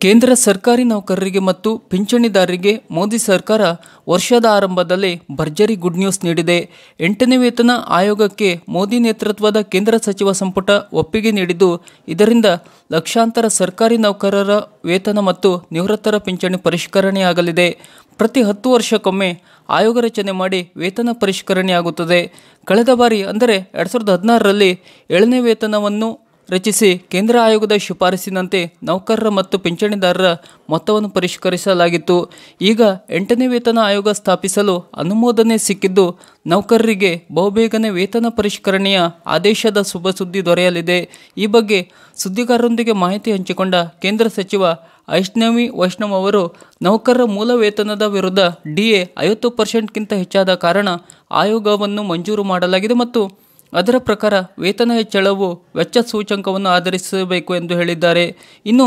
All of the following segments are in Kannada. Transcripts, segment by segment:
ಕೇಂದ್ರ ಸರ್ಕಾರಿ ನೌಕರರಿಗೆ ಮತ್ತು ಪಿಂಚಣಿದಾರರಿಗೆ ಮೋದಿ ಸರ್ಕಾರ ವರ್ಷದ ಆರಂಭದಲ್ಲೇ ಭರ್ಜರಿ ಗುಡ್ ನ್ಯೂಸ್ ನೀಡಿದೆ. 8ನೇ ವೇತನ ಆಯೋಗಕ್ಕೆ ಮೋದಿ ನೇತೃತ್ವದ ಕೇಂದ್ರ ಸಚಿವ ಸಂಪುಟ ಒಪ್ಪಿಗೆ ನೀಡಿದ್ದು, ಇದರಿಂದ ಲಕ್ಷಾಂತರ ಸರ್ಕಾರಿ ನೌಕರರ ವೇತನ ಮತ್ತು ನಿವೃತ್ತರ ಪಿಂಚಣಿ ಪರಿಷ್ಕರಣೆಯಾಗಲಿದೆ. ಪ್ರತಿ 10 ವರ್ಷಕ್ಕೊಮ್ಮೆ ಆಯೋಗ ರಚನೆ ಮಾಡಿ ವೇತನ ಪರಿಷ್ಕರಣೆಯಾಗುತ್ತದೆ. ಕಳೆದ ಬಾರಿ ಅಂದರೆ 2016ರಲ್ಲಿ 7ನೇ ವೇತನವನ್ನು ರಚಿಸಿ ಕೇಂದ್ರ ಆಯೋಗದ ಶಿಫಾರಸಿನಂತೆ ನೌಕರರ ಮತ್ತು ಪಿಂಚಣಿದಾರರ ಮೊತ್ತವನ್ನು ಪರಿಷ್ಕರಿಸಲಾಗಿತ್ತು. ಈಗ 8ನೇ ವೇತನ ಆಯೋಗ ಸ್ಥಾಪಿಸಲು ಅನುಮೋದನೆ ಸಿಕ್ಕಿದ್ದು, ನೌಕರರಿಗೆ ಬಹುಬೇಗನೆ ವೇತನ ಪರಿಷ್ಕರಣೆಯ ಆದೇಶದ ಶುಭ ಸುದ್ದಿ ದೊರೆಯಲಿದೆ. ಈ ಬಗ್ಗೆ ಸುದ್ದಿಗಾರರೊಂದಿಗೆ ಮಾಹಿತಿ ಹಂಚಿಕೊಂಡ ಕೇಂದ್ರ ಸಚಿವ ಅಶ್ವಿನಿ ವೈಷ್ಣವ್ ಅವರು, ನೌಕರರ ಮೂಲ ವೇತನದ ವಿರುದ್ಧ ಡಿಎ 50%ಗಿಂತ ಹೆಚ್ಚಾದ ಕಾರಣ ಆಯೋಗವನ್ನು ಮಂಜೂರು ಮಾಡಲಾಗಿದೆ ಮತ್ತು ಅದರ ಪ್ರಕಾರ ವೇತನ ಹೆಚ್ಚಳವು ವೆಚ್ಚ ಸೂಚ್ಯಂಕವನ್ನು ಆಧರಿಸಬೇಕು ಎಂದು ಹೇಳಿದ್ದಾರೆ. ಇನ್ನು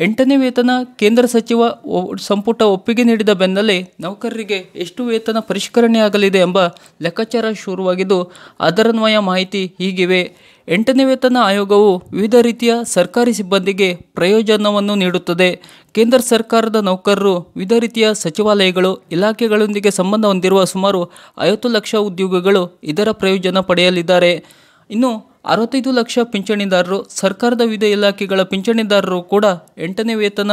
8ನೇ ವೇತನ ಕೇಂದ್ರ ಸಚಿವ ಸಂಪುಟ ಒಪ್ಪಿಗೆ ನೀಡಿದ ಬೆನ್ನಲ್ಲೇ ನೌಕರರಿಗೆ ಎಷ್ಟು ವೇತನ ಪರಿಷ್ಕರಣೆಯಾಗಲಿದೆ ಎಂಬ ಲೆಕ್ಕಾಚಾರ ಶುರುವಾಗಿದ್ದು, ಅದರನ್ವಯ ಮಾಹಿತಿ ಹೀಗಿವೆ. 8ನೇ ವೇತನ ಆಯೋಗವು ವಿವಿಧ ರೀತಿಯ ಸರ್ಕಾರಿ ಸಿಬ್ಬಂದಿಗೆ ಪ್ರಯೋಜನವನ್ನು ನೀಡುತ್ತದೆ. ಕೇಂದ್ರ ಸರ್ಕಾರದ ನೌಕರರು ವಿವಿಧ ರೀತಿಯ ಸಚಿವಾಲಯಗಳು, ಇಲಾಖೆಗಳೊಂದಿಗೆ ಸಂಬಂಧ ಹೊಂದಿರುವ ಸುಮಾರು 50 ಲಕ್ಷ ಉದ್ಯೋಗಿಗಳು ಇದರ ಪ್ರಯೋಜನ ಪಡೆಯಲಿದ್ದಾರೆ. ಇನ್ನು 65 ಲಕ್ಷ ಪಿಂಚಣಿದಾರರು, ಸರ್ಕಾರದ ವಿವಿಧ ಇಲಾಖೆಗಳ ಪಿಂಚಣಿದಾರರು ಕೂಡ 8ನೇ ವೇತನ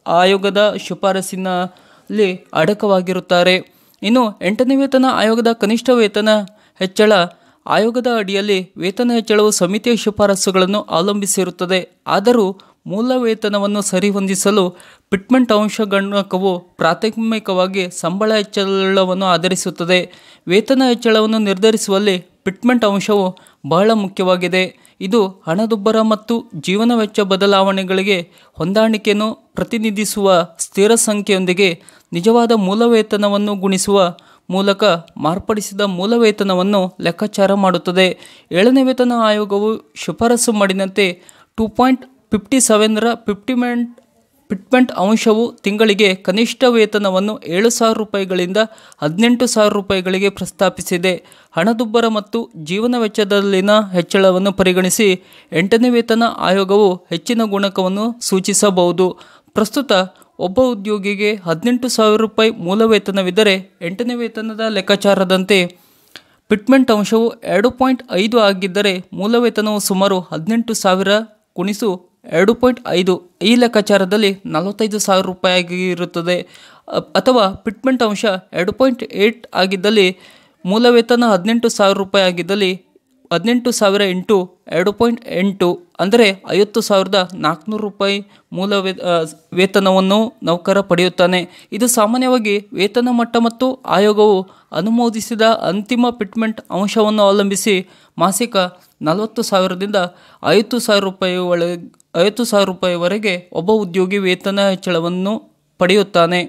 ಆಯೋಗದ ಶಿಫಾರಸಿನಲ್ಲಿ ಅಡಕವಾಗಿರುತ್ತಾರೆ. ಇನ್ನು 8ನೇ ವೇತನ ಆಯೋಗದ ಕನಿಷ್ಠ ವೇತನ ಹೆಚ್ಚಳ ಆಯೋಗದ ಅಡಿಯಲ್ಲಿ ವೇತನ ಹೆಚ್ಚಳವು ಸಮಿತಿಯ ಶಿಫಾರಸುಗಳನ್ನು ಅವಲಂಬಿಸಿರುತ್ತದೆ. ಆದರೂ ಮೂಲ ವೇತನವನ್ನು ಸರಿಹೊಂದಿಸಲು ಪಿಟ್ಮೆಂಟ್ ಅಂಶ ಗಣಕವು ಪ್ರಾಥಮಿಕವಾಗಿ ಸಂಬಳ ಹೆಚ್ಚಳವನ್ನು ಆಧರಿಸುತ್ತದೆ. ವೇತನ ಹೆಚ್ಚಳವನ್ನು ನಿರ್ಧರಿಸುವಲ್ಲಿ ಪಿಟ್ಮೆಂಟ್ ಅಂಶವು ಬಹಳ ಮುಖ್ಯವಾಗಿದೆ. ಇದು ಹಣದುಬ್ಬರ ಮತ್ತು ಜೀವನ ವೆಚ್ಚ ಬದಲಾವಣೆಗಳಿಗೆ ಹೊಂದಾಣಿಕೆಯನ್ನು ಪ್ರತಿನಿಧಿಸುವ ಸ್ಥಿರ ಸಂಖ್ಯೆಯೊಂದಿಗೆ ನಿಜವಾದ ಮೂಲ ವೇತನವನ್ನು ಗುಣಿಸುವ ಮೂಲಕ ಮಾರ್ಪಡಿಸಿದ ಮೂಲ ವೇತನವನ್ನು ಲೆಕ್ಕಾಚಾರ ಮಾಡುತ್ತದೆ. 7ನೇ ವೇತನ ಆಯೋಗವು ಶಿಫಾರಸು ಮಾಡಿದಂತೆ 2.57ರ ಪಿಟ್ಮೆಂಟ್ ಅಂಶವು ತಿಂಗಳಿಗೆ ಕನಿಷ್ಠ ವೇತನವನ್ನು 7,000 ರೂಪಾಯಿಗಳಿಂದ 18,000 ರೂಪಾಯಿಗಳಿಗೆ ಪ್ರಸ್ತಾಪಿಸಿದೆ. ಹಣದುಬ್ಬರ ಮತ್ತು ಜೀವನ ವೆಚ್ಚದಲ್ಲಿನ ಹೆಚ್ಚಳವನ್ನು ಪರಿಗಣಿಸಿ 8ನೇ ವೇತನ ಆಯೋಗವು ಹೆಚ್ಚಿನ ಗುಣಕವನ್ನು ಸೂಚಿಸಬಹುದು. ಪ್ರಸ್ತುತ ಒಬ್ಬ ಉದ್ಯೋಗಿಗೆ 18,000 ರೂಪಾಯಿ ಮೂಲ ವೇತನವಿದ್ದರೆ 8ನೇ ವೇತನದ ಲೆಕ್ಕಾಚಾರದಂತೆ ಪಿಟ್ಮೆಂಟ್ ಅಂಶವು 2.5 ಆಗಿದ್ದರೆ ಮೂಲ ವೇತನವು ಸುಮಾರು 18,000 ಗುಣಿಸು 2.5 ಈ ಲೆಕ್ಕಾಚಾರದಲ್ಲಿ 45,000 ರೂಪಾಯಿಯಾಗಿರುತ್ತದೆ. ಅಥವಾ ಪಿಟ್ಮೆಂಟ್ ಅಂಶ 2.8 ಆಗಿದ್ದಲ್ಲಿ ಮೂಲ ವೇತನ 18,000 ರೂಪಾಯಿ ಆಗಿದ್ದಲ್ಲಿ 18,000 ಇಂಟು 2.8 ಅಂದರೆ 50,400 ರೂಪಾಯಿ ಮೂಲ ವೇತನವನ್ನು ನೌಕರ ಪಡೆಯುತ್ತಾನೆ. ಇದು ಸಾಮಾನ್ಯವಾಗಿ ವೇತನ ಮಟ್ಟ ಮತ್ತು ಆಯೋಗವು ಅನುಮೋದಿಸಿದ ಅಂತಿಮ ಪಿಟ್ಮೆಂಟ್ ಅಂಶವನ್ನು ಅವಲಂಬಿಸಿ ಮಾಸಿಕ 40,000ದಿಂದ 50,000 ರೂಪಾಯಿವರೆಗೆ ಒಬ್ಬ ಉದ್ಯೋಗಿ ವೇತನ ಹೆಚ್ಚಳವನ್ನು ಪಡೆಯುತ್ತಾನೆ.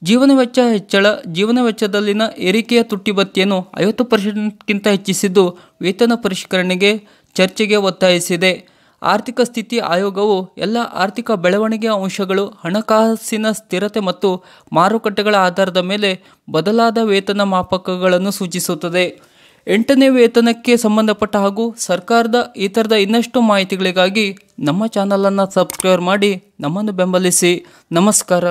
ಜೀವನ ವೆಚ್ಚ ಹೆಚ್ಚಳ ಜೀವನ ವೆಚ್ಚದಲ್ಲಿನ ಏರಿಕೆಯ ತುಟ್ಟಿಭತ್ಯೆಯನ್ನು 50%ಗಿಂತ ಹೆಚ್ಚಿಸಿದ್ದು, ವೇತನ ಪರಿಷ್ಕರಣೆಗೆ ಚರ್ಚೆಗೆ ಒತ್ತಾಯಿಸಿದೆ. ಆರ್ಥಿಕ ಸ್ಥಿತಿ ಆಯೋಗವು ಎಲ್ಲ ಆರ್ಥಿಕ ಬೆಳವಣಿಗೆ ಅಂಶಗಳು, ಹಣಕಾಸಿನ ಸ್ಥಿರತೆ ಮತ್ತು ಮಾರುಕಟ್ಟೆಗಳ ಆಧಾರದ ಮೇಲೆ ಬದಲಾದ ವೇತನ ಮಾಪಕಗಳನ್ನು ಸೂಚಿಸುತ್ತದೆ. 8ನೇ ವೇತನಕ್ಕೆ ಸಂಬಂಧಪಟ್ಟ ಹಾಗೂ ಸರ್ಕಾರದ ಇತರದ ಇನ್ನಷ್ಟು ಮಾಹಿತಿಗಳಿಗಾಗಿ ನಮ್ಮ ಚಾನಲನ್ನು ಸಬ್ಸ್ಕ್ರೈಬ್ ಮಾಡಿ ನಮ್ಮನ್ನು ಬೆಂಬಲಿಸಿ. ನಮಸ್ಕಾರ.